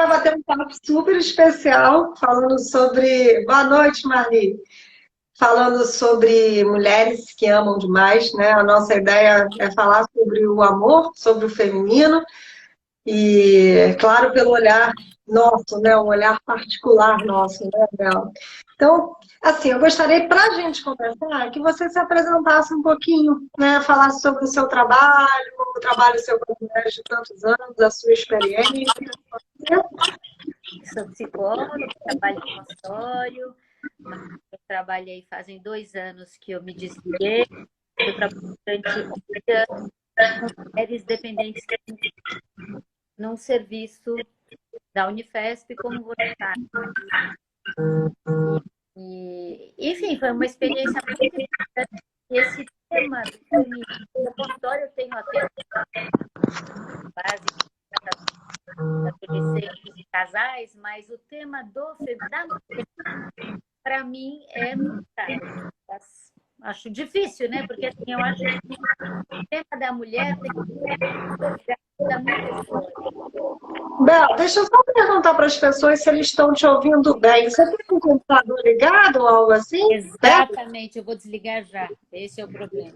vai bater um papo super especial, falando sobre... Boa noite, Marli. Falando sobre mulheres que amam demais, né? A nossa ideia é falar sobre o amor, sobre o feminino, e, claro, pelo olhar nosso, né? Um olhar particular nosso, né, Bel? Então, assim, eu gostaria, para a gente conversar, que você se apresentasse um pouquinho, né? Falasse sobre o seu trabalho, como o trabalho seu com mulheres de tantos anos, a sua experiência. Sou psicóloga, trabalho em consultório, mas eu trabalhei fazem 2 anos que eu me desliguei, eu trabalho durante 11 anos com mulheres dependentes num serviço da Unifesp como voluntária. Enfim, foi uma experiência muito interessante. Esse tema do feminismo, no consultório eu tenho até base adolescentes e casais, mas o tema da mulher, para mim, é voluntário. Acho difícil, né? Porque assim, eu acho que o tema da mulher tem que ser da muita história. Bel, deixa eu só perguntar para as pessoas se eles estão te ouvindo bem. Você tem um computador ligado ou algo assim? Exatamente, eu vou desligar já. Esse é o problema.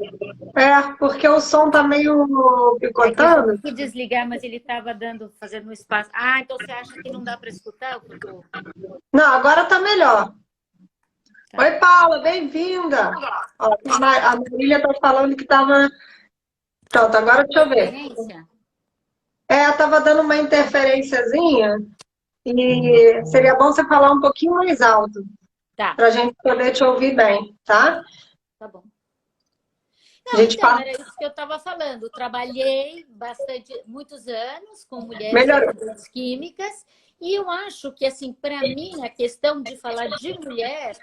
Porque o som tá meio picotando. Eu fui desligar, mas ele estava fazendo um espaço. Ah, então você acha que não dá para escutar o que eu tô... Não, agora tá melhor. Tá. Oi, Paula, bem-vinda. A Marília está falando que estava... Pronto, agora deixa eu ver. Estava dando uma interferênciazinha e seria bom você falar um pouquinho mais alto. Tá. Para a gente poder te ouvir bem, tá? Tá bom. Não, então, era isso que eu estava falando. Trabalhei muitos anos com mulheres químicas e eu acho que, assim, para mim, a questão de falar de mulher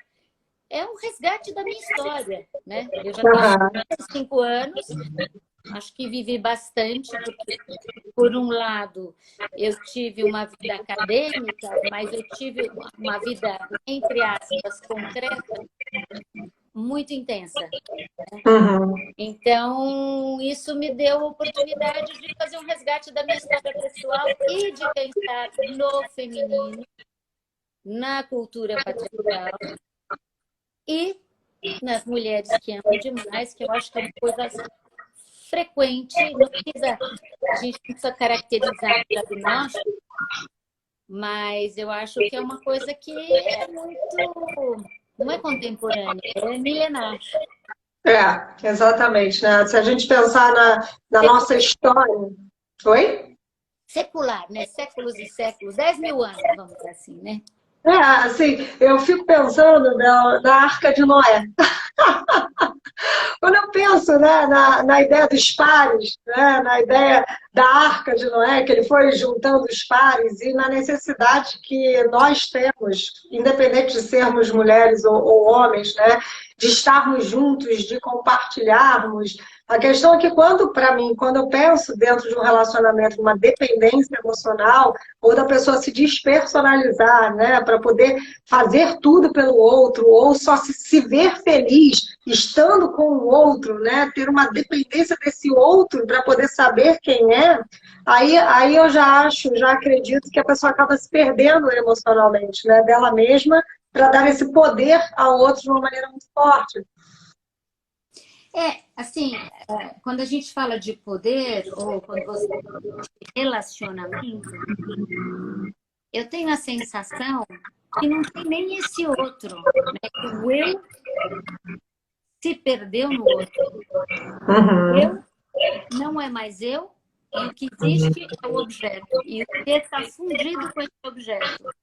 é um resgate da minha história, né? Eu já tenho 5 anos, acho que vivi bastante, porque, por um lado, eu tive uma vida acadêmica, mas eu tive uma vida, entre aspas, concreta, muito intensa. Então, isso me deu a oportunidade de fazer um resgate da minha história pessoal e de pensar no feminino, na cultura patriarcal e nas mulheres que amam demais, que eu acho que é uma coisa frequente, a gente não precisa caracterizar o diagnóstico, mas eu acho que é uma coisa que é muito... não é contemporânea, é milenar. Exatamente, né? Se a gente pensar na nossa história... Oi? Secular, né? Séculos e séculos, 10 mil anos, vamos dizer assim, né? Assim, eu fico pensando na Arca de Noé. Quando eu penso, né, na ideia dos pares, né, na ideia da Arca de Noé, que ele foi juntando os pares, e na necessidade que nós temos, independente de sermos mulheres ou homens, né, de estarmos juntos, de compartilharmos. A questão é que para mim, quando eu penso dentro de um relacionamento, uma dependência emocional, ou da pessoa se despersonalizar, né, para poder fazer tudo pelo outro, ou só se ver feliz estando com o outro, né, ter uma dependência desse outro para poder saber quem é, aí eu já acredito que a pessoa acaba se perdendo emocionalmente, né, dela mesma, para dar esse poder ao outro de uma maneira muito forte. Assim, quando a gente fala de poder, ou quando você fala de relacionamento, eu tenho a sensação que não tem nem esse outro, né? Que o eu se perdeu no outro. Eu não é mais eu, e o que existe é o objeto. E o ser está fundido com esse objeto.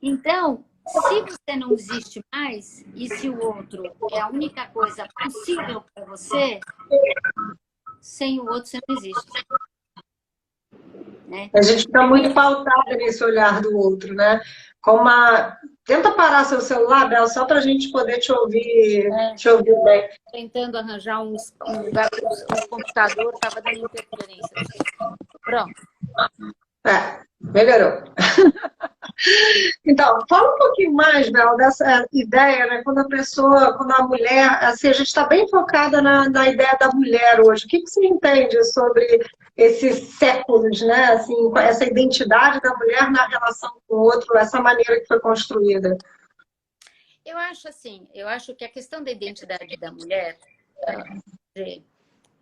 Então, se você não existe mais, e se o outro é a única coisa possível para você, sem o outro você não existe. Né? A gente está muito pautada nesse olhar do outro, né? Tenta parar seu celular, Bel, só para a gente poder te ouvir bem. Tentando arranjar um lugar para o computador, estava dando interferência. Pronto. Melhorou. Então, fala um pouquinho mais, Bel, dessa ideia, né? Quando a mulher, assim, a gente está bem focada na ideia da mulher hoje. O que você entende sobre esses séculos, né? Assim, essa identidade da mulher na relação com o outro, essa maneira que foi construída. Eu acho assim, eu acho que a questão da identidade da mulher,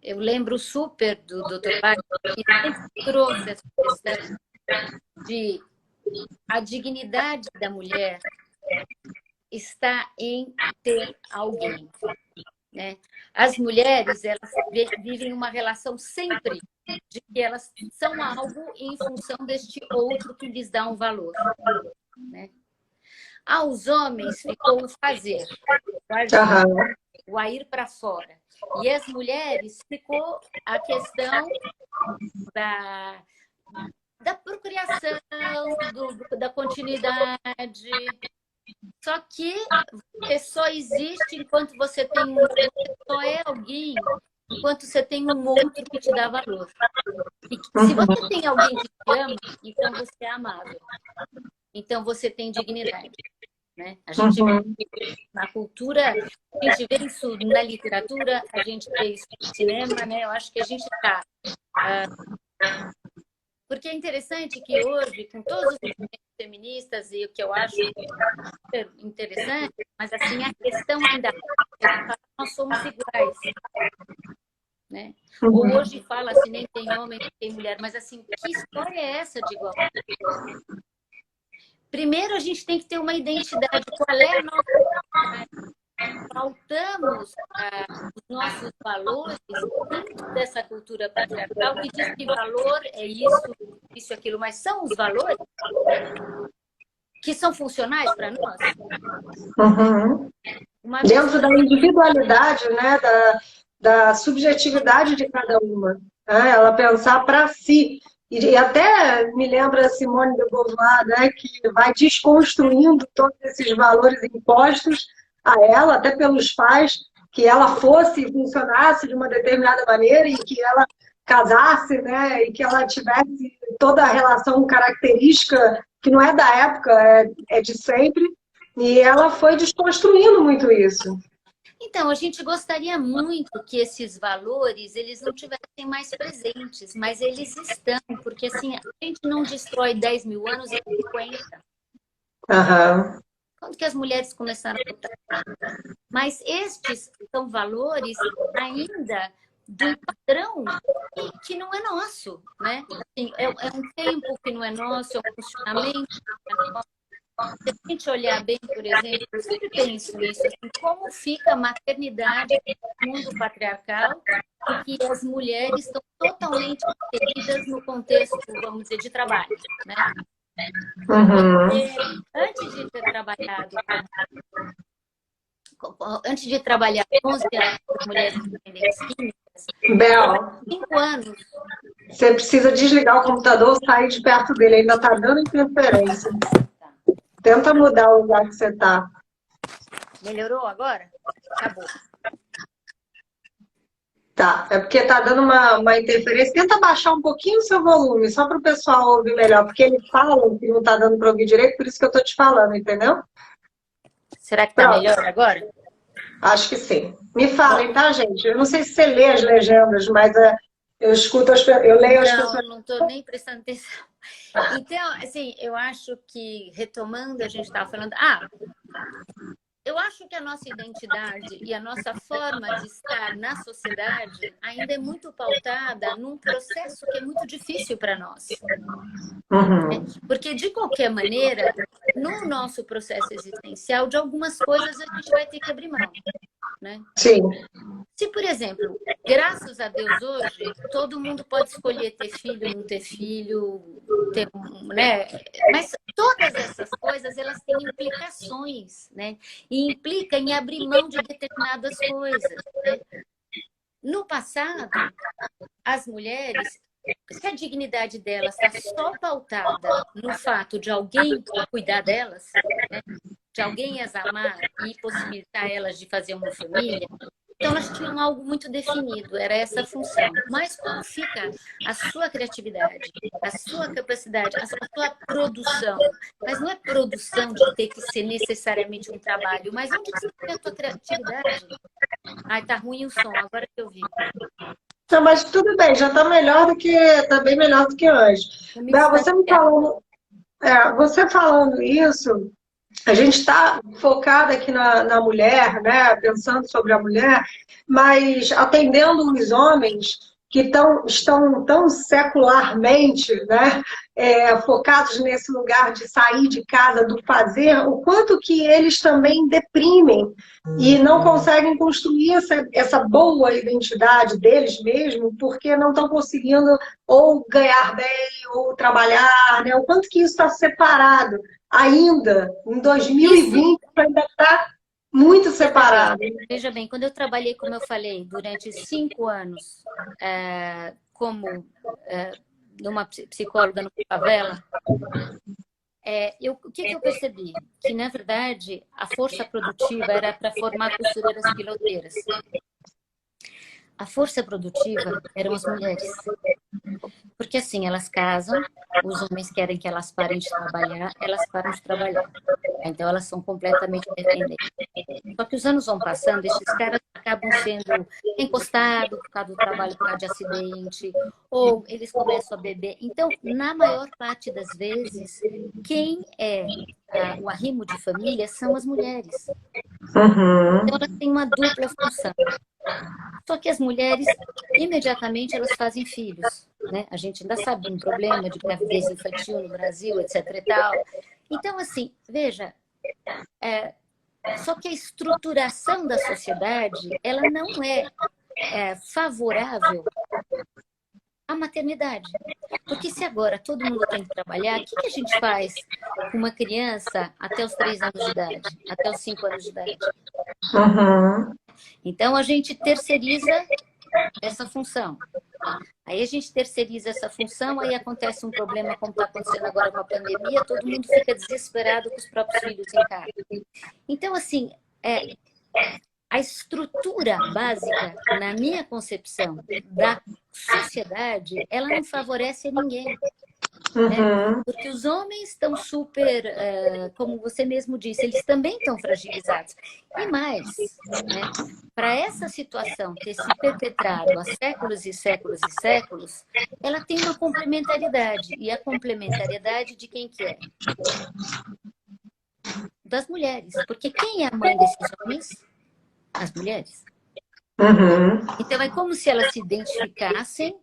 eu lembro super do Dr. Wagner, que sempre trouxe essa questão de a dignidade da mulher está em ter alguém, né? As mulheres, elas vivem uma relação sempre de que elas são algo em função deste outro que lhes dá um valor, né? Aos homens ficou o fazer, o agir, o a ir para fora. E as mulheres ficou a questão da procriação, da continuidade. Só que você só existe enquanto você tem você só é alguém enquanto você tem um outro que te dá valor. E se você tem alguém que te ama, então você é amável. Então você tem dignidade. Né? A gente vê na cultura, a gente vê isso na literatura, a gente vê isso no cinema, né? Eu acho que a gente está... porque é interessante que hoje, com todos os movimentos feministas, e o que eu acho interessante, mas assim, a questão ainda é que nós somos iguais. Né? Hoje fala-se nem tem homem, nem tem mulher, mas assim, que história é essa de igualdade? Primeiro, a gente tem que ter uma identidade. Qual é a nossa identidade? Faltamos os nossos valores dentro dessa cultura patriarcal que diz que valor é isso, aquilo, mas são os valores que são funcionais para nós? Dentro da individualidade, né? Da subjetividade de cada uma. Né? Ela pensar para si. E até me lembra Simone de Beauvoir, né, que vai desconstruindo todos esses valores impostos a ela, até pelos pais, que ela fosse e funcionasse de uma determinada maneira e que ela casasse, né, e que ela tivesse toda a relação característica, que não é da época, é de sempre, e ela foi desconstruindo muito isso. Então, a gente gostaria muito que esses valores, eles não tivessem mais presentes, mas eles estão, porque assim, a gente não destrói 10 mil anos em 50. Quando que as mulheres começaram a lutar? Mas estes são valores ainda do padrão que não é nosso, né? Assim, é um tempo que não é nosso, é um funcionamento que não é nosso. Se a gente olhar bem, por exemplo, eu sempre penso nisso, assim, como fica a maternidade no mundo patriarcal e que as mulheres estão totalmente inseridas no contexto, vamos dizer, de trabalho, né? Porque antes de ter trabalhado, antes de trabalhar 11 anos com mulheres dependentes químicas, Bel, 5 anos. Você precisa desligar o computador, sair de perto dele, ainda está dando interferência. Tenta mudar o lugar que você está. Melhorou agora? Acabou. Tá, é porque está dando uma interferência. Tenta baixar um pouquinho o seu volume, só para o pessoal ouvir melhor, porque eles falam que não está dando para ouvir direito, por isso que eu estou te falando, entendeu? Será que está melhor agora? Acho que sim. Me falem, tá, gente? Eu não sei se você lê as legendas, mas eu escuto, eu leio as pessoas. Não estou nem prestando atenção. Então, assim, eu acho que, retomando, a gente estava falando... eu acho que a nossa identidade e a nossa forma de estar na sociedade ainda é muito pautada num processo que é muito difícil para nós. Porque, de qualquer maneira, no nosso processo existencial, de algumas coisas a gente vai ter que abrir mão. Né? Sim. Se, por exemplo, graças a Deus hoje, todo mundo pode escolher ter filho, não ter filho, né? Mas todas essas coisas, elas têm implicações, né? E implica em abrir mão de determinadas coisas, né? No passado, as mulheres, se a dignidade delas está só pautada no fato de alguém cuidar delas, né? De alguém as amar e possibilitar elas de fazer uma família, então elas tinham algo muito definido, era essa a função. Mas como fica a sua criatividade, a sua capacidade, a sua produção? Mas não é produção de ter que ser necessariamente um trabalho, mas onde você tem a tua criatividade? Ai, tá ruim o som, agora que eu vi. Não, mas tudo bem, já está melhor do que, tá bem melhor do que antes. Eu me Bel, você me distanciar. falando, você falando isso, a gente está focada aqui na mulher, né? Pensando sobre a mulher, mas atendendo os homens que estão tão secularmente, né? Focados nesse lugar de sair de casa, do fazer, o quanto que eles também deprimem e não conseguem construir essa boa identidade deles mesmos, porque não estão conseguindo ou ganhar bem ou trabalhar, né? O quanto que isso está separado. Ainda, em Isso, 2020, ainda está muito separado. veja bem, quando eu trabalhei, como eu falei, durante 5 anos como numa psicóloga no favela, o que eu percebi? Que, na verdade, a força produtiva era para formar costureiras piloteiras. A força produtiva eram as mulheres. Porque, assim, elas casam, os homens querem que elas parem de trabalhar, elas param de trabalhar. Então, elas são completamente dependentes. Só que os anos vão passando, esses caras acabam sendo encostados por causa do trabalho, por causa de acidente, ou eles começam a beber. Então, na maior parte das vezes, quem é o arrimo de família são as mulheres. Uhum. Então, elas têm uma dupla função. Só que as mulheres, imediatamente, elas fazem filhos, né? A gente ainda sabe de um problema de gravidez infantil no Brasil, etc. e tal. Então, assim, veja, só que a estruturação da sociedade, ela não é favorável à maternidade. Porque se agora todo mundo tem que trabalhar, o que a gente faz com uma criança até os 3 anos de idade, até os 5 anos de idade? Uhum. Então, a gente terceiriza essa função. Aí a gente terceiriza essa função, aí acontece um problema como está acontecendo agora com a pandemia, todo mundo fica desesperado com os próprios filhos em casa. Então, assim, a estrutura básica, na minha concepção, da sociedade, ela não favorece a ninguém. Uhum. Porque os homens estão super, como você mesmo disse, eles também estão fragilizados. E mais, né, para essa situação ter se perpetrado há séculos e séculos e séculos, ela tem uma complementaridade. E a complementariedade de quem que é? Das mulheres. Porque quem é a mãe desses homens? As mulheres. Uhum. Então, é como se elas se identificassem,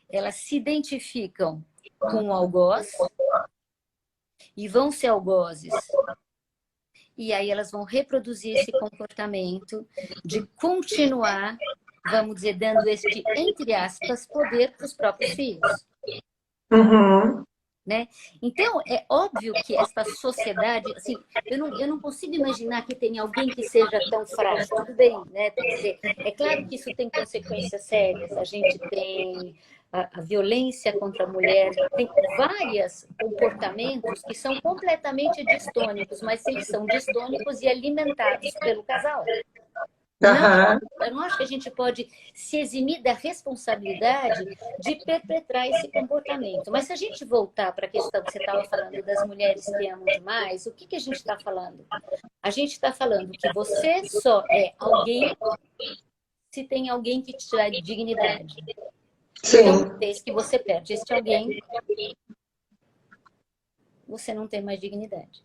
elas se identificam com o algoz e vão ser algozes. E aí elas vão reproduzir esse comportamento de continuar, vamos dizer, dando este, entre aspas, poder para os próprios filhos. Uhum. Né? Então, é óbvio que esta sociedade, assim, eu não consigo imaginar que tenha alguém que seja tão frágil. Tudo bem, né? Quer dizer, é claro que isso tem consequências sérias. A gente tem a violência contra a mulher, tem vários comportamentos que são completamente distônicos, mas eles são distônicos e alimentados pelo casal. Não, eu não acho que a gente pode se eximir da responsabilidade de perpetrar esse comportamento. Mas se a gente voltar para a questão que você estava falando das mulheres que amam demais, o que a gente está falando? A gente está falando que você só é alguém se tem alguém que te dá dignidade. Sim. Então, uma vez que você perde este alguém, você não tem mais dignidade.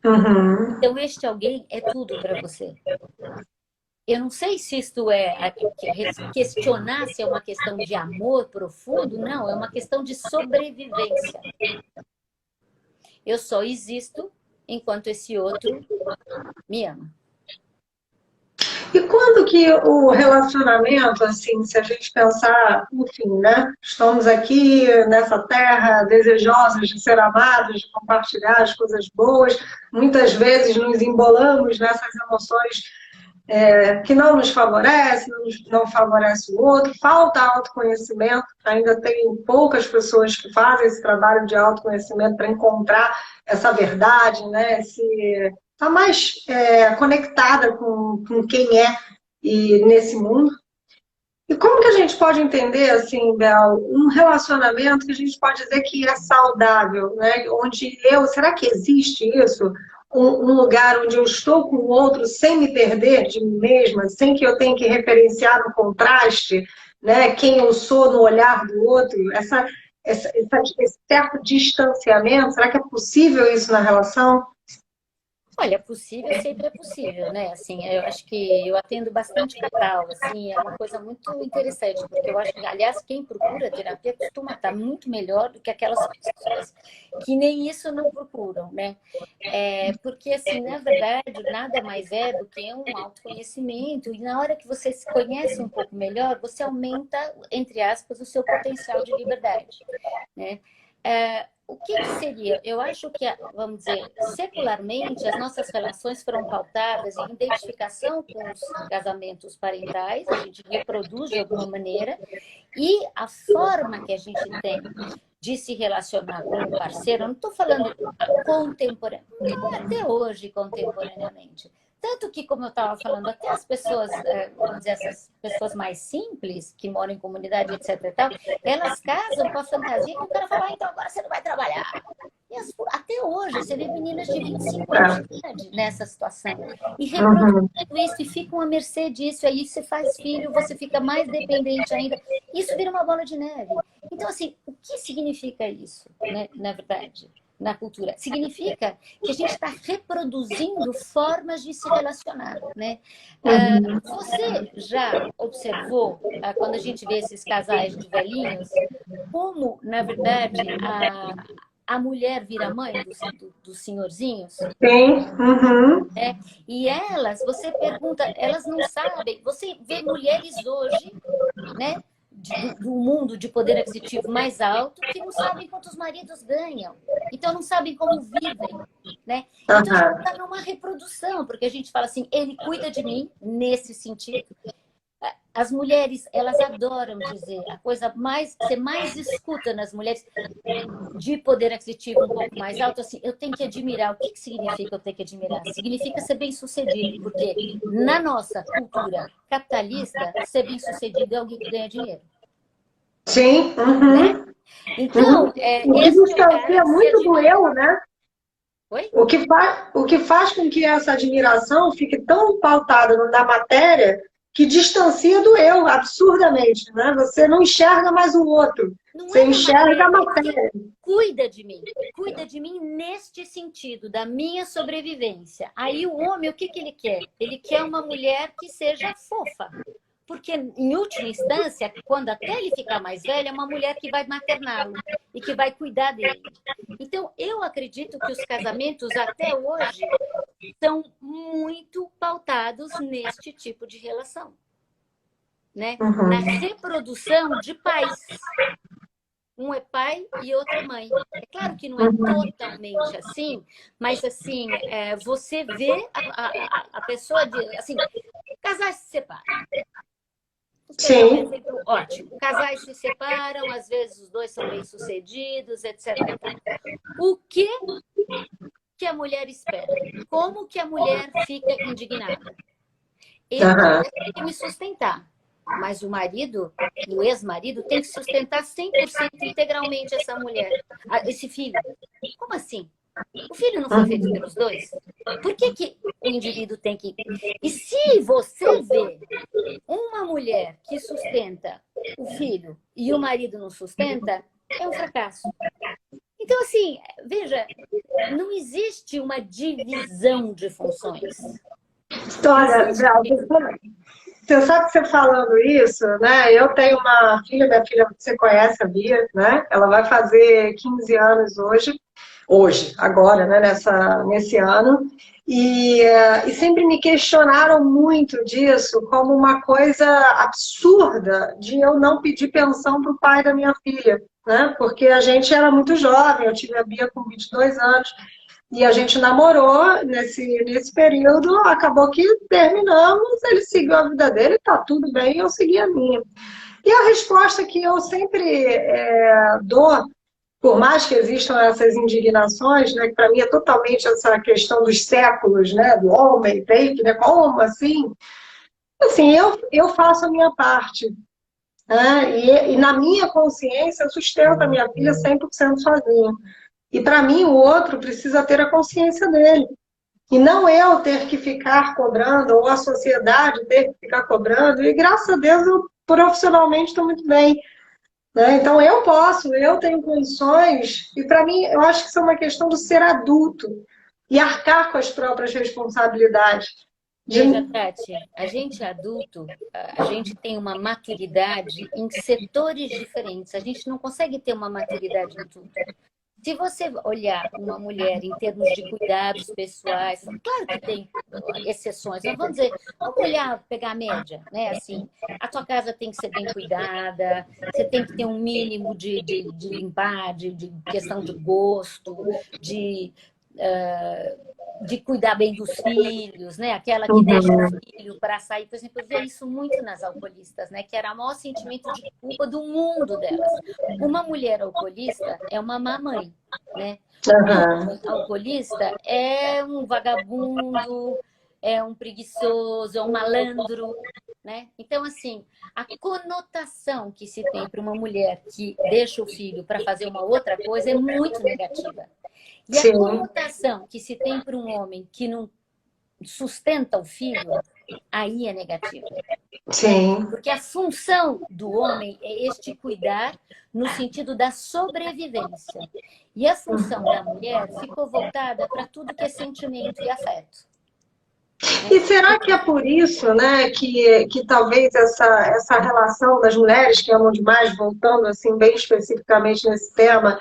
Uhum. Então, este alguém é tudo para você. Eu não sei se isto questionar se é uma questão de amor profundo, não, é uma questão de sobrevivência. Eu só existo enquanto esse outro me ama. E quando que o relacionamento, assim, se a gente pensar, enfim, né? Estamos aqui nessa terra desejosos de ser amados, de compartilhar as coisas boas, muitas vezes nos embolamos nessas emoções que não nos favorece, não favorece o outro, falta autoconhecimento, ainda tem poucas pessoas que fazem esse trabalho de autoconhecimento para encontrar essa verdade, né? Tá mais conectada com quem é e nesse mundo. E como que a gente pode entender, assim, Bel, um relacionamento que a gente pode dizer que é saudável, né? Onde será que existe isso? um lugar onde eu estou com o outro sem me perder de mim mesma, sem que eu tenha que referenciar no contraste, né, quem eu sou no olhar do outro, esse certo distanciamento, será que é possível isso na relação? Olha, possível sempre é possível, né? Assim, eu acho que eu atendo bastante casal, assim, é uma coisa muito interessante, porque eu acho que, aliás, quem procura terapia costuma estar muito melhor do que aquelas pessoas que nem isso não procuram, né? Porque, assim, na verdade, nada mais é do que um autoconhecimento, e na hora que você se conhece um pouco melhor, você aumenta, entre aspas, o seu potencial de liberdade, né? O que seria? Eu acho que, vamos dizer, secularmente, as nossas relações foram pautadas em identificação com os casamentos parentais, a gente reproduz de alguma maneira, e a forma que a gente tem de se relacionar com o parceiro, eu não estou falando até hoje contemporaneamente. Tanto que, como eu estava falando, até as pessoas, vamos dizer, essas pessoas mais simples, que moram em comunidade, etc. e tal, elas casam com a fantasia que o cara fala, então agora você não vai trabalhar. Até hoje, você vê meninas de 25 anos de idade nessa situação. E reproduzem isso e ficam à mercê disso. Aí você faz filho, você fica mais dependente ainda. Isso vira uma bola de neve. Então, assim, o que significa isso, né, na verdade? Na cultura. Significa que a gente está reproduzindo formas de se relacionar, né? Você já observou, quando a gente vê esses casais de velhinhos, como, na verdade, a mulher vira mãe dos senhorzinhos? Sim. E elas, você pergunta, elas não sabem. Você vê mulheres hoje, né? Do mundo de poder aquisitivo mais alto, que não sabem quantos maridos ganham. Então, não sabem como vivem, né? Então, a gente está numa reprodução, porque a gente fala assim, ele cuida de mim, nesse sentido. As mulheres, elas adoram dizer, a coisa mais que você mais escuta nas mulheres de poder aquisitivo um pouco mais alto, assim, eu tenho que admirar. O que significa eu ter que admirar? Significa ser bem-sucedido, porque na nossa cultura capitalista, ser bem-sucedido é alguém que ganha dinheiro. Sim. Né? Então, O que esse distancia muito do eu, né? Oi? O que faz com que essa admiração fique tão pautada na matéria que distancia do eu, absurdamente, né? Você não enxerga mais o outro, Não você é na enxerga a matéria. matéria. Cuida de mim neste sentido, da minha sobrevivência. Aí o homem, o que ele quer? Ele quer uma mulher que seja fofa. Porque, em última instância, quando até ele ficar mais velho, é uma mulher que vai materná-lo e que vai cuidar dele. Então, eu acredito que os casamentos, até hoje, são muito pautados neste tipo de relação. Né? Na reprodução de pais. Um é pai e outro é mãe. É claro que não é totalmente assim, mas assim, você vê a pessoa assim, casais se separam. Vamos pegar um exemplo ótimo. Casais se separam, às vezes os dois são bem-sucedidos, etc. O que a mulher espera? Como que a mulher fica indignada? Eu tenho que me sustentar, mas o marido, o ex-marido, tem que sustentar 100% integralmente essa mulher, esse filho. Como assim? O filho não foi feito pelos dois? Por que o indivíduo tem que... E se você vê uma mulher que sustenta o filho e o marido não sustenta, é um fracasso. Então, assim, veja, não existe uma divisão de funções. Olha, você sabe que você falando isso, né? Eu tenho uma filha, minha filha, você conhece a Bia, né? Ela vai fazer 15 anos hoje, agora, né? Nesse ano. E sempre me questionaram muito disso como uma coisa absurda de eu não pedir pensão para o pai da minha filha, né? Porque a gente era muito jovem, eu tive a Bia com 22 anos, e a gente namorou nesse período, acabou que terminamos, ele seguiu a vida dele, tá tudo bem, eu segui a minha. E a resposta que eu sempre dou, por mais que existam essas indignações, né, que para mim é totalmente essa questão dos séculos, né, do homem, tem que, né, como assim? Assim, eu faço a minha parte. Né, e na minha consciência, eu sustento a minha filha 100% sozinha. E para mim, o outro precisa ter a consciência dele. E não eu ter que ficar cobrando, ou a sociedade ter que ficar cobrando. E graças a Deus eu profissionalmente estou muito bem, né? Então eu tenho condições, e para mim eu acho que isso é uma questão do ser adulto e arcar com as próprias responsabilidades. Veja, Tati, a gente adulto, a gente tem uma maturidade em setores diferentes. A gente não consegue ter uma maturidade em tudo. Se você olhar uma mulher em termos de cuidados pessoais, claro que tem exceções, mas vamos dizer, vamos olhar, pegar a média, né? Assim, a tua casa tem que ser bem cuidada, você tem que ter um mínimo de limpar, de questão de gosto, de, de cuidar bem dos filhos, né? Aquela que deixa o filho para sair, por exemplo, eu via isso muito nas alcoolistas, né? Que era o maior sentimento de culpa do mundo delas. Uma mulher alcoolista é uma mamãe, né? Um homem alcoolista é um vagabundo, é um preguiçoso, é um malandro, né? Então, assim, a conotação que se tem para uma mulher que deixa o filho para fazer uma outra coisa é muito negativa. E a conotação que se tem para um homem que não sustenta o filho, aí é negativa. Sim. Porque a função do homem é este cuidar no sentido da sobrevivência. E a função da mulher ficou voltada para tudo que é sentimento e afeto. E será que é por isso, né, que talvez essa relação das mulheres que amam demais, voltando assim bem especificamente nesse tema,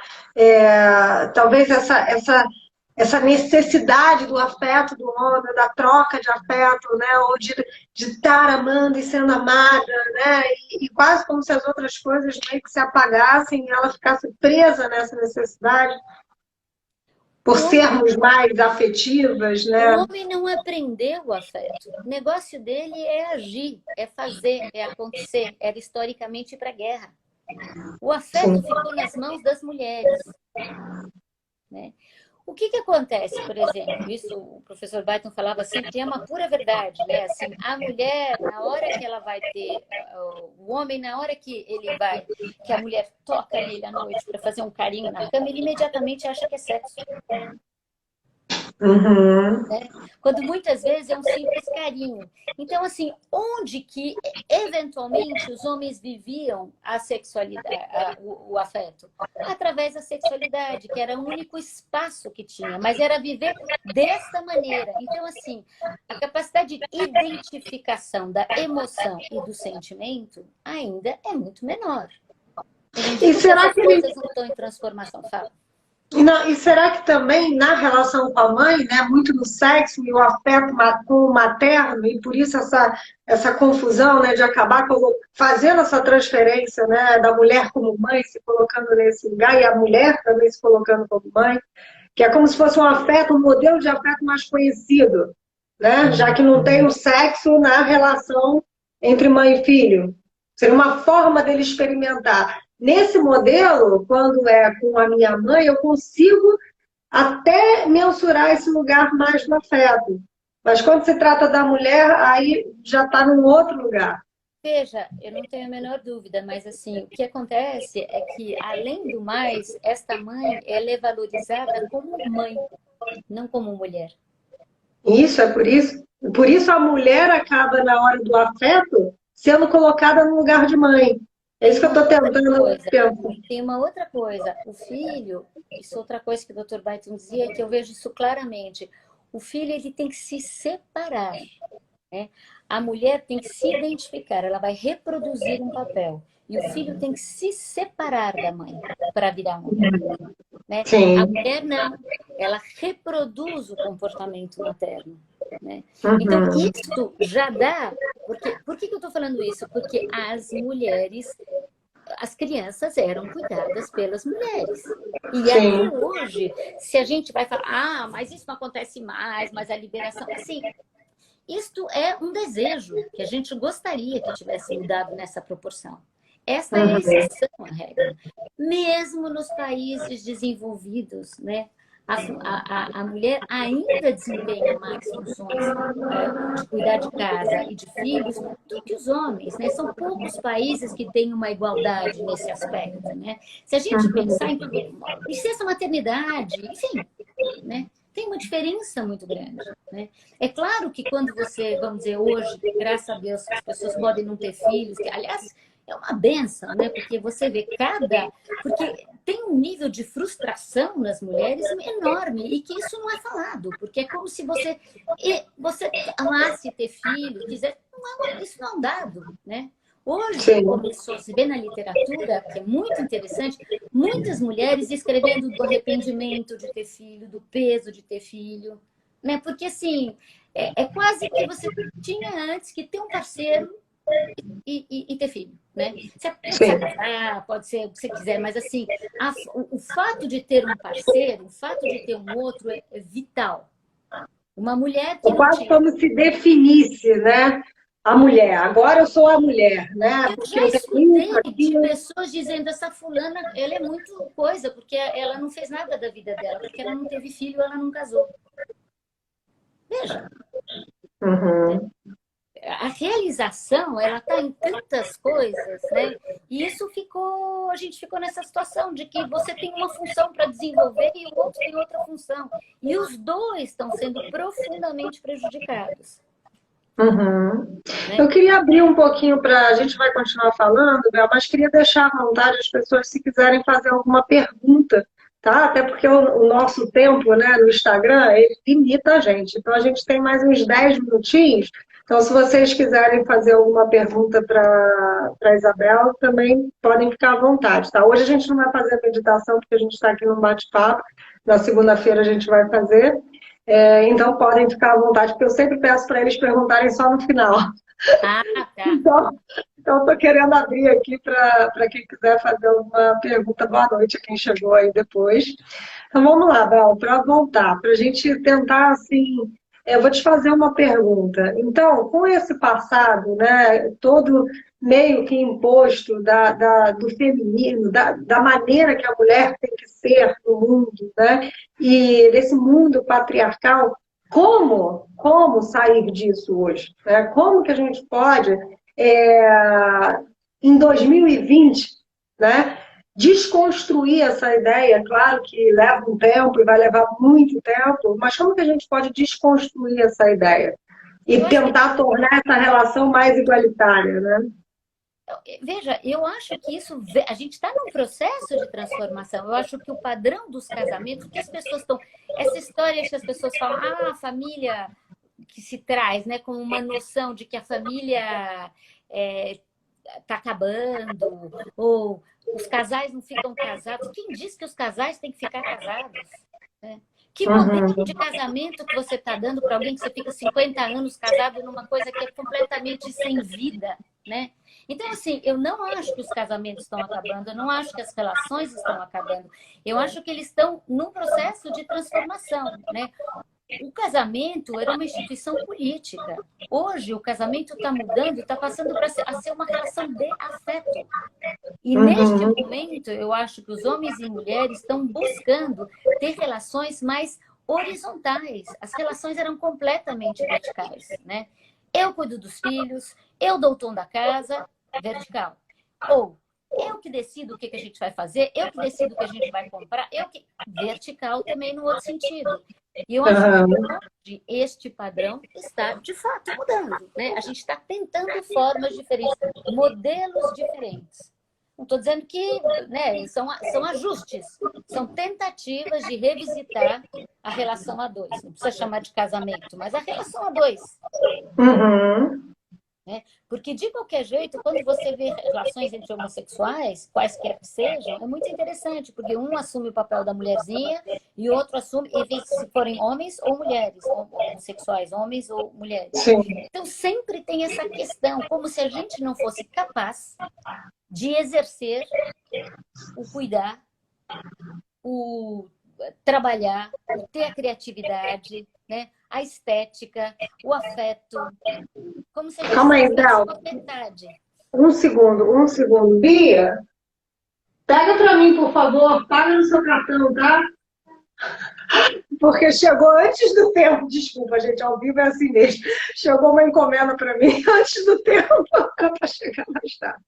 talvez essa necessidade do afeto do homem, da troca de afeto, né, ou de estar amando e sendo amada, né, e quase como se as outras coisas meio que se apagassem e ela ficasse presa nessa necessidade, por sermos mais afetivas, né? O homem não aprendeu o afeto. O negócio dele é agir, é fazer, é acontecer. Era historicamente para a guerra. O afeto ficou nas mãos das mulheres, né? O que acontece, por exemplo, isso o professor Baiton falava sempre, é uma pura verdade, né? Assim, a mulher, na hora que ela vai ter, o homem, na hora que ele vai, que a mulher toca nele à noite para fazer um carinho na cama, ele imediatamente acha que é sexo. Né? Quando muitas vezes é um simples carinho. Então, assim, onde que eventualmente os homens viviam a sexualidade, o afeto? Através da sexualidade, que era o único espaço que tinha, mas era viver desta maneira. Então, assim, a capacidade de identificação da emoção e do sentimento ainda é muito menor. E será que coisas não estão em transformação? Fala. E será que também na relação com a mãe, né, muito do sexo e o afeto com o materno, e por isso essa confusão, né, de acabar fazendo essa transferência, né, da mulher como mãe, se colocando nesse lugar, e a mulher também se colocando como mãe, que é como se fosse um afeto, um modelo de afeto mais conhecido, né, já que não tem o sexo na relação entre mãe e filho. Seria uma forma dele experimentar. Nesse modelo, quando é com a minha mãe, eu consigo até mensurar esse lugar mais no afeto. Mas quando se trata da mulher, aí já está num outro lugar. Veja, eu não tenho a menor dúvida, mas assim, o que acontece é que, além do mais, esta mãe, ela é valorizada como mãe, não como mulher. Isso, é por isso. Por isso a mulher acaba, na hora do afeto, sendo colocada no lugar de mãe. É isso que eu estou tentando pensar. Tem uma outra coisa. O filho, isso é outra coisa que o Dr. Baiton dizia, que eu vejo isso claramente. O filho, ele tem que se separar, né? A mulher tem que se identificar, ela vai reproduzir um papel. E o filho tem que se separar da mãe para virar mãe. Né? A mulher não, ela reproduz o comportamento materno. Né? Então, isso já dá... Por que eu estou falando isso? Porque as mulheres, as crianças eram cuidadas pelas mulheres. E até hoje, se a gente vai falar, mas isso não acontece mais, mas a liberação... Assim, isto é um desejo que a gente gostaria que tivesse mudado nessa proporção. Essa é a exceção à regra. Mesmo nos países desenvolvidos, né? A mulher ainda desempenha mais funções de cuidar de casa e de filhos do que os homens, né? São poucos países que têm uma igualdade nesse aspecto, né? Se a gente pensar em licença maternidade, enfim, né? tem uma diferença muito grande, né? É claro que quando você, vamos dizer, hoje, graças a Deus, as pessoas podem não ter filhos, que, aliás, é uma benção, né? Porque você vê porque tem um nível de frustração nas mulheres enorme e que isso não é falado, porque é como se você amasse ter filho, quiser, isso não é um dado, né? Hoje Sim. começou a se ver na literatura, que é muito interessante, muitas mulheres escrevendo do arrependimento de ter filho, do peso de ter filho, né? Porque assim, é quase que você tinha antes que ter um parceiro e ter filho, né? Você pode casar, pode ser o que você quiser, mas assim, o fato de ter um parceiro, o fato de ter um outro é vital. Uma mulher que É não quase tinha. como se definisse, né? A mulher. Agora eu sou a mulher, né? Eu Porque já eu tenho isso, escutei de aquilo. pessoas dizendo essa fulana, ela é muito coisa, porque ela não fez nada da vida dela, porque ela não teve filho, ela não casou. Veja, Uhum. a realização, ela está em tantas coisas, né? E a gente ficou nessa situação de que você tem uma função para desenvolver e o outro tem outra função. E os dois estão sendo profundamente prejudicados, Uhum. Eu né? queria abrir um pouquinho para. A gente vai continuar falando, Bel, mas queria deixar à vontade as pessoas se quiserem fazer alguma pergunta, tá? Até porque o nosso tempo, né, no Instagram, ele limita a gente. Então a gente tem mais uns 10 minutinhos. Então, se vocês quiserem fazer alguma pergunta para a Isabel, também podem ficar à vontade, tá? Hoje a gente não vai fazer a meditação, porque a gente está aqui no bate-papo. Na segunda-feira a gente vai fazer. Então podem ficar à vontade, porque eu sempre peço para eles perguntarem só no final. Ah, tá. Então estou querendo abrir aqui para quem quiser fazer alguma pergunta. Boa noite a quem chegou aí depois. Então vamos lá, Bel, para voltar, para a gente tentar assim. Eu vou te fazer uma pergunta. Então, com esse passado, né, todo meio que imposto do feminino, da maneira que a mulher tem que ser no mundo, né, e desse mundo patriarcal, como sair disso hoje? Né? Como que a gente pode, em 2020, né, desconstruir essa ideia? Claro que leva um tempo e vai levar muito tempo, mas como que a gente pode desconstruir essa ideia e Eu acho que tentar tornar essa relação mais igualitária, né? Veja, eu acho que a gente está num processo de transformação. Eu acho que o padrão dos casamentos, que as pessoas estão. Essa história que as pessoas falam, a família que se traz, né, com uma noção de que a família está acabando, ou os casais não ficam casados. Quem diz que os casais têm que ficar casados? Né? Que modelo de casamento que você está dando para alguém que você fica 50 anos casado numa coisa que é completamente sem vida, né? Então, assim, eu não acho que os casamentos estão acabando, eu não acho que as relações estão acabando. Eu acho que eles estão num processo de transformação, né? O casamento era uma instituição política. Hoje, o casamento está mudando, está passando a ser uma relação de afeto. E neste momento, eu acho que os homens e mulheres estão buscando ter relações mais horizontais. As relações eram completamente verticais, né? Eu cuido dos filhos, eu dou o tom da casa, vertical. Ou eu que decido o que a gente vai fazer, eu que decido o que a gente vai comprar, vertical também no outro sentido. E eu acho que hoje este padrão está, de fato, mudando, né? A gente está tentando formas diferentes, modelos diferentes. Não estou dizendo que, né, são ajustes, são tentativas de revisitar a relação a dois. Não precisa chamar de casamento, mas a relação a dois. Né? Porque, de qualquer jeito, quando você vê relações entre homossexuais, quaisquer que sejam, é muito interessante, porque um assume o papel da mulherzinha e o outro assume, e se forem homens ou mulheres, homossexuais, homens ou mulheres. Sim. Então, sempre tem essa questão, como se a gente não fosse capaz de exercer o cuidar, o trabalhar, o ter a criatividade, né? A estética, o afeto. Como se a gente Calma aí, fosse Bel. uma metade. Um segundo. Bia, pega para mim, por favor. Paga no seu cartão, tá? Porque chegou antes do tempo. Desculpa, gente, ao vivo é assim mesmo. Chegou uma encomenda para mim antes do tempo para chegar mais tarde.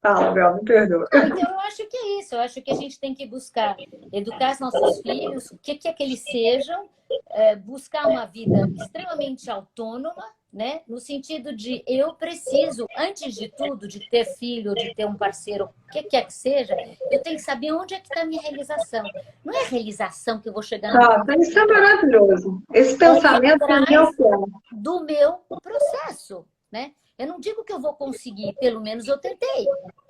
Fala, Bel, me perdoa. Então, eu acho que é isso. Eu acho que a gente tem que buscar educar os nossos filhos, o que é que eles sejam, buscar uma vida extremamente autônoma, né? No sentido de eu preciso, antes de tudo, de ter filho, de ter um parceiro, o que quer que seja, eu tenho que saber onde é que está a minha realização. Não é a realização que eu vou chegar no Nossa, isso é maravilhoso. Esse ir pensamento para mim é atrás o plano. do meu processo, né? Eu não digo que eu vou conseguir, pelo menos eu tentei,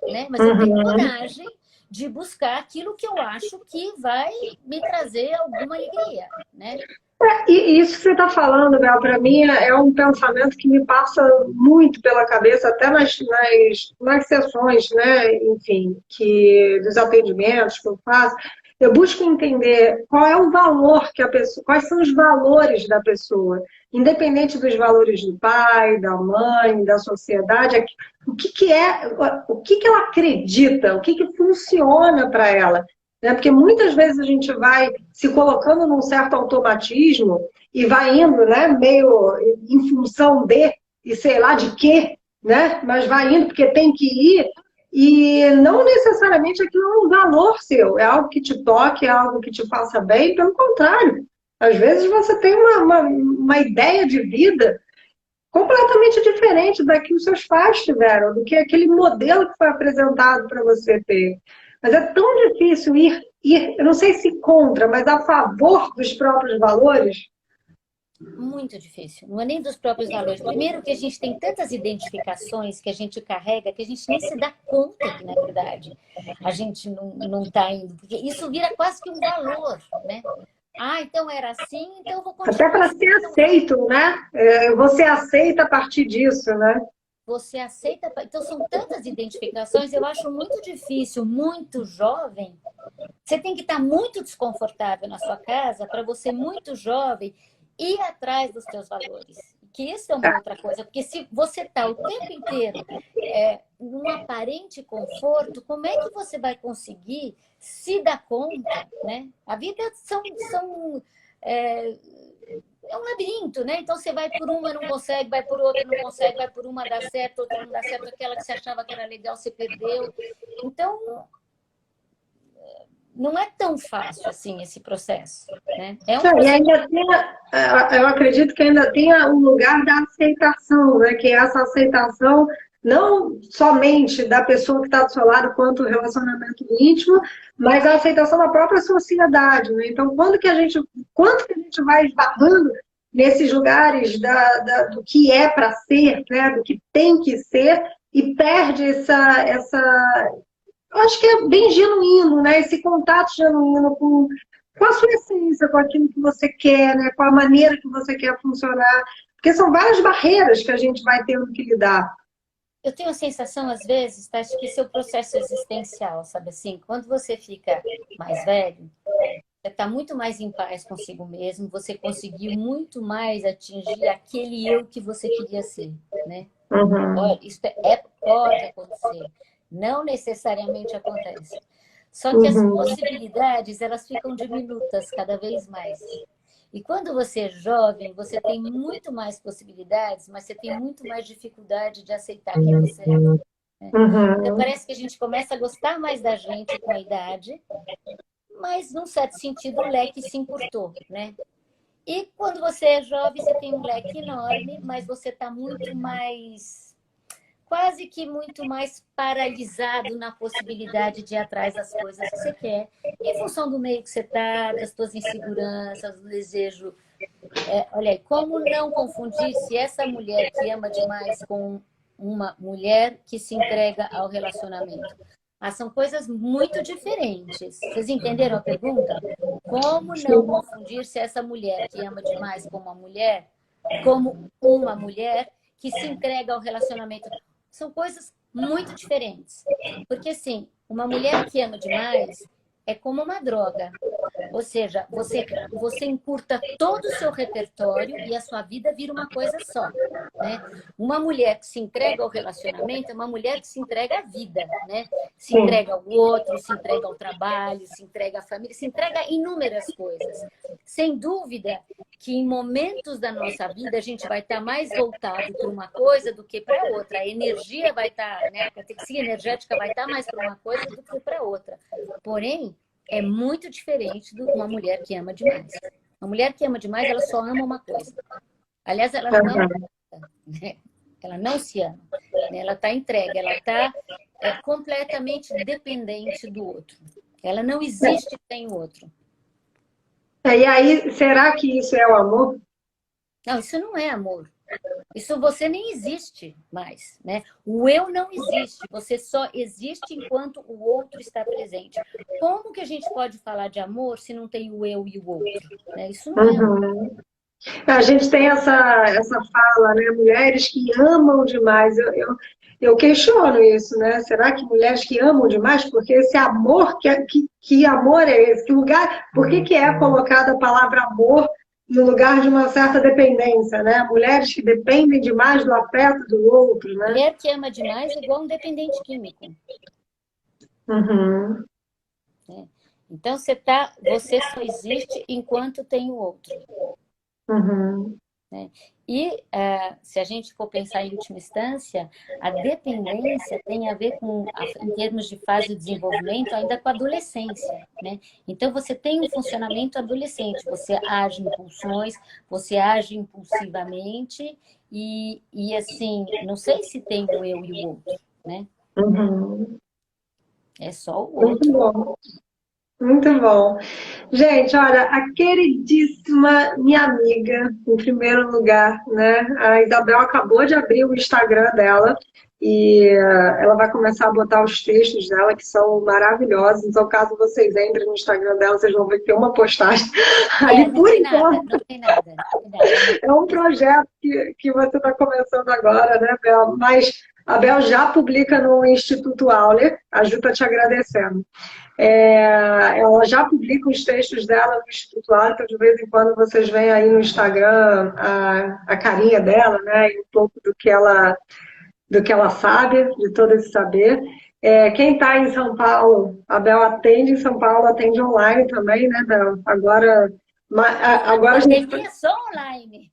né? Mas eu tenho coragem de buscar aquilo que eu acho que vai me trazer alguma alegria, né? E isso que você está falando, Bel, para mim é um pensamento que me passa muito pela cabeça, até nas sessões, né, enfim, dos atendimentos que eu faço. Eu busco entender qual é o valor que a pessoa, quais são os valores da pessoa, independente dos valores do pai, da mãe, da sociedade, o que ela acredita, o que funciona para ela. Né? Porque muitas vezes a gente vai se colocando num certo automatismo e vai indo, né, meio em função de, e sei lá de quê, né? Mas vai indo porque tem que ir, e não necessariamente aquilo é um valor seu, é algo que te toque, é algo que te faça bem, pelo contrário. Às vezes você tem uma ideia de vida completamente diferente da que os seus pais tiveram, do que aquele modelo que foi apresentado para você ter. Mas é tão difícil ir, eu não sei se contra, mas a favor dos próprios valores. Muito difícil. Não é nem dos próprios valores. Primeiro que a gente tem tantas identificações que a gente carrega que a gente nem se dá conta que, na verdade, a gente não está indo. Porque isso vira quase que um valor, né? Ah, então era assim, então eu vou Até continuar para assim. ser aceito, né? Você aceita a partir disso, né? Você aceita. Então, são tantas identificações, eu acho muito difícil, muito jovem. Você tem que estar muito desconfortável na sua casa para você, muito jovem, ir atrás dos seus valores. Que isso é uma outra coisa, porque se você está o tempo inteiro num aparente conforto, como é que você vai conseguir se dar conta, né? A vida é um labirinto, né? Então você vai por uma, não consegue, vai por outra, não consegue, vai por uma, dá certo, outra não dá certo, aquela que você achava que era legal, você perdeu. Então, não é tão fácil assim esse processo, né? É um E processo. ainda tem, eu acredito que ainda tem o lugar da aceitação, né? Que é essa aceitação não somente da pessoa que está do seu lado quanto o relacionamento íntimo, mas a aceitação da própria sociedade, né? Então, quanto que a gente vai esbarrando nesses lugares do que é para ser, né? Do que tem que ser, e perde eu acho que é bem genuíno, né? Esse contato genuíno com a sua essência, com aquilo que você quer, né? Com a maneira que você quer funcionar. Porque são várias barreiras que a gente vai tendo que lidar. Eu tenho a sensação, às vezes, Tati, que seu processo existencial, sabe assim? Quando você fica mais velho, você está muito mais em paz consigo mesmo, você conseguiu muito mais atingir aquele eu que você queria ser, né? Uhum. Isso pode acontecer. Não necessariamente acontece. Só que as Uhum. possibilidades, elas ficam diminutas cada vez mais. E quando você é jovem, você tem muito mais possibilidades, mas você tem muito mais dificuldade de aceitar quem você é. Né? Então, Uhum. parece que a gente começa a gostar mais da gente com a idade, mas, num certo sentido, o leque se encurtou, né? E quando você é jovem, você tem um leque enorme, mas você está muito mais, quase que muito mais paralisado na possibilidade de ir atrás das coisas que você quer, em função do meio que você está, das suas inseguranças, do desejo. Olha aí, como não confundir se essa mulher que ama demais com uma mulher que se entrega ao relacionamento? São coisas muito diferentes. Vocês entenderam a pergunta? Como não confundir se essa mulher que ama demais com como uma mulher que se entrega ao relacionamento? São coisas muito diferentes. Porque, assim, uma mulher que ama demais é como uma droga. Ou seja, você encurta todo o seu repertório e a sua vida vira uma coisa só. Né? Uma mulher que se entrega ao relacionamento é uma mulher que se entrega à vida. Né? Se Sim. entrega ao outro, se entrega ao trabalho, se entrega à família, se entrega a inúmeras coisas. Sem dúvida que em momentos da nossa vida a gente vai estar mais voltado para uma coisa do que para outra. A energia vai estar, né? A catequia energética vai estar mais para uma coisa do que para outra. Porém, é muito diferente de uma mulher que ama demais. Uma mulher que ama demais, ela só ama uma coisa. Aliás, ela não ama, né? Ela não se ama. Né? Ela está entregue, ela está completamente dependente do outro. Ela não existe sem o outro. E aí, será que isso é o amor? Não, isso não é amor. Isso você nem existe mais, né? O eu não existe, você só existe enquanto o outro está presente. Como que a gente pode falar de amor se não tem o eu e o outro? Né? Isso não é amor. Uhum. A gente tem essa fala, né? Mulheres que amam demais. Eu questiono isso, né? Será que mulheres que amam demais? Porque esse amor, que amor é esse? Que lugar, por que é colocada a palavra amor no lugar de uma certa dependência, né? Mulheres que dependem demais do afeto do outro, né? Mulher que ama demais é igual um dependente químico. Uhum. Né? Então, você só existe enquanto tem o outro. Uhum. Né? E se a gente for pensar em última instância, a dependência tem a ver com, em termos de fase de desenvolvimento, ainda com a adolescência. Né? Então, você tem um funcionamento adolescente, você age em pulsões, você age impulsivamente e assim, não sei se tem o eu e o outro. Né? Uhum. É só o Muito outro. bom. Muito bom. Gente, olha, a queridíssima minha amiga, em primeiro lugar, né? A Isabel acabou de abrir o Instagram dela e ela vai começar a botar os textos dela, que são maravilhosos. Então, caso vocês entrem no Instagram dela, vocês vão ver que tem uma postagem ali Não por tem nada, enquanto. não tem nada. Não tem nada. É um projeto que você está começando agora, né, Bel? Mas a Bel já publica no Instituto Auler, a Ju está te agradecendo. Ela já publica os textos dela no Instituto Auler, então de vez em quando vocês veem aí no Instagram a carinha dela, né, e um pouco do que ela sabe, de todo esse saber. Quem está em São Paulo, a Bel atende em São Paulo, atende online também, né, Bel? Agora a gente... Pandemia só online.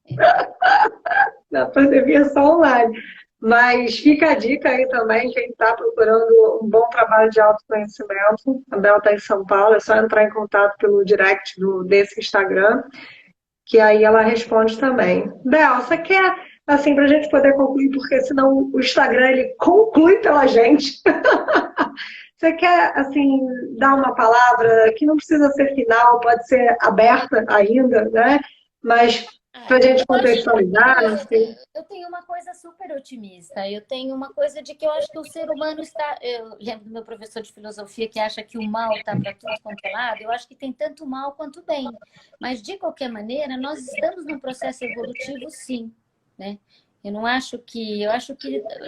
Na pandemia só online. Mas fica a dica aí também, quem está procurando um bom trabalho de autoconhecimento. A Bel está em São Paulo, é só entrar em contato pelo direct desse Instagram, que aí ela responde também. Bel, você quer, assim, para a gente poder concluir, porque senão o Instagram ele conclui pela gente. Você quer, assim, dar uma palavra que não precisa ser final, pode ser aberta ainda, né? Mas para a gente contextualizar, não sei. Eu tenho uma coisa super otimista. Eu tenho uma coisa de que eu acho que o ser humano está... Eu lembro do meu professor de filosofia que acha que o mal está para tudo quanto é lado. Eu acho que tem tanto mal quanto bem. Mas, de qualquer maneira, nós estamos num processo evolutivo, sim. Né? Eu acho que,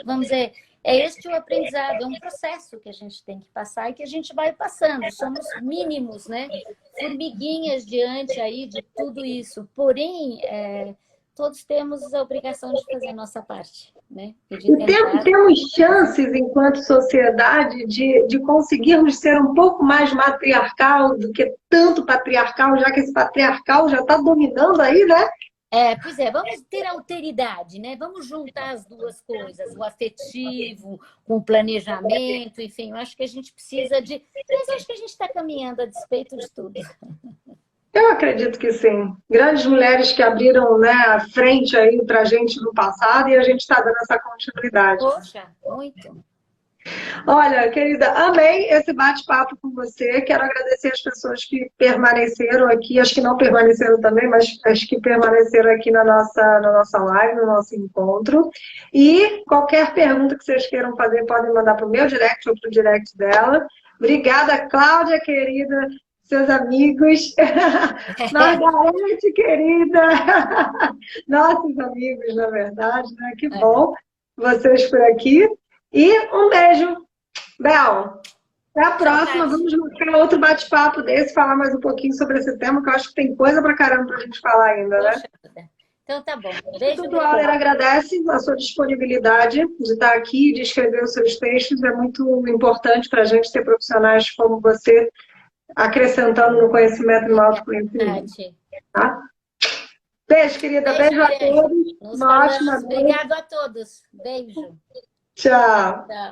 vamos dizer... este o aprendizado, é um processo que a gente tem que passar e que a gente vai passando. Somos mínimos, né? Formiguinhas diante aí de tudo isso. Porém, todos temos a obrigação de fazer a nossa parte, né? E de tentar... Temos chances, enquanto sociedade, de conseguirmos ser um pouco mais matriarcal do que tanto patriarcal, já que esse patriarcal já está dominando aí, né? Pois é, vamos ter alteridade, né? Vamos juntar as duas coisas, o afetivo com o planejamento, enfim, eu acho que a gente precisa de... Mas eu acho que a gente está caminhando a despeito de tudo. Eu acredito que sim. Grandes mulheres que abriram, né, a frente aí para a gente no passado e a gente está dando essa continuidade. Poxa, muito. Olha, querida, amei esse bate-papo com você. Quero agradecer as pessoas que permaneceram aqui, as que não permaneceram também, mas as que permaneceram aqui na nossa live, no nosso encontro. E qualquer pergunta que vocês queiram fazer, podem mandar para o meu direct ou para o direct dela. Obrigada, Cláudia, querida, seus amigos. Margarete, querida. Nossos amigos, na verdade, né? Que bom vocês por aqui. E um beijo, Bel. Até a próxima. Vamos marcar outro bate-papo desse, falar mais um pouquinho sobre esse tema, que eu acho que tem coisa pra caramba pra gente falar ainda, né? Poxa, então tá bom. Beijo. O Instituto Auler agradece a sua disponibilidade de estar aqui, de escrever os seus textos. É muito importante para a gente ter profissionais como você acrescentando no conhecimento e no autoconhecimento. Tá? Beijo, querida. Beijo a todos. Uma ótima noite. Obrigado a todos. Beijo. Tchau. Tchau.